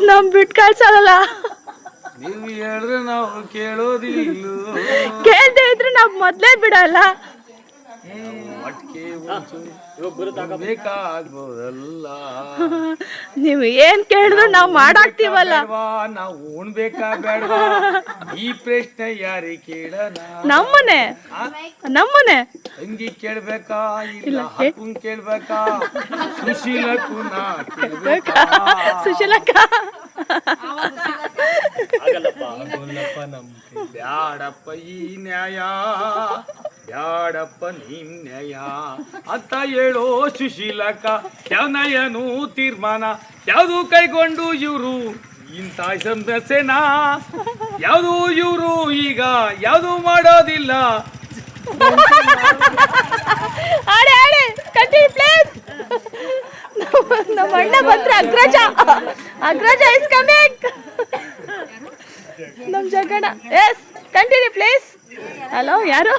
ನಮ್ ಬಿಟ್ಟು ಕಳ್ಸಲ್ಲ. ನೀವು ಹೇಳಿದ್ರೆ ನಾವು ಕೇಳೋದಿಲ್ಲ. ಕೇಳ್ದೆ ಇದ್ರೆ ನಾವ್ ಮೊದ್ಲೇ ಬಿಡಲ್ಲ. ಒಟ್ಟಿಗೆ ಬೇಕಾಗ್ಬೋದಲ್ಲ. ನೀವು ಏನ್ ಕೇಳಿದ್ರು ನಾವ್ ಮಾಡಾಕ್ತಿವಲ್ಲ. ನಾವು ಉಣ್ಬೇಕಾ ಬೇಡವಾ ಈ ಪ್ರಶ್ನೆ ಯಾರಿಗೆ ಕೇಳೋಣ. ನಮ್ಮನೆ ತಂಗಿ ಕೇಳ್ಬೇಕಾ ಇಲ್ಲ ಅಕ್ಕನ್ ಕೇಳ್ಬೇಕಾ ಸುಶೀಲಕ್ಕೂನ ಕೇಳ್ಬೇಕಾ. ಸುಶೀಲಕ್ಕ ಬ್ಯಾಡಪ್ಪ ಈ ನ್ಯಾಯ ಬ್ಯಾಡಪ್ಪ ನಿಮ್ ನ್ಯಾಯ ಅಂತ ಹೇಳೋ ಸುಶೀಲಕ್ಕ. ಯಾವನಯನು ತೀರ್ಮಾನ ಯಾವುದು ಕೈಗೊಂಡು ಇವರು ಇಂಥ ಸಮಸ್ಯೆನ ಯಾವುದು ಇವರು ಈಗ ಯಾವುದು ಮಾಡೋದಿಲ್ಲ. ಆಡೆ ಕಂಟಿನ್ಯೂ ಪ್ಲೀಸ್. ನಮ್ಮ ಅಣ್ಣ ಬಂದ್ರೆ ಅಗ್ರಜ ಇಸ್ ಕಮಿಂಗ್. ನಮ್ ಜಗಣ ಎಸ್ ಕಂಟಿನ್ಯೂ ಪ್ಲೀಸ್. ಹಲೋ ಯಾರು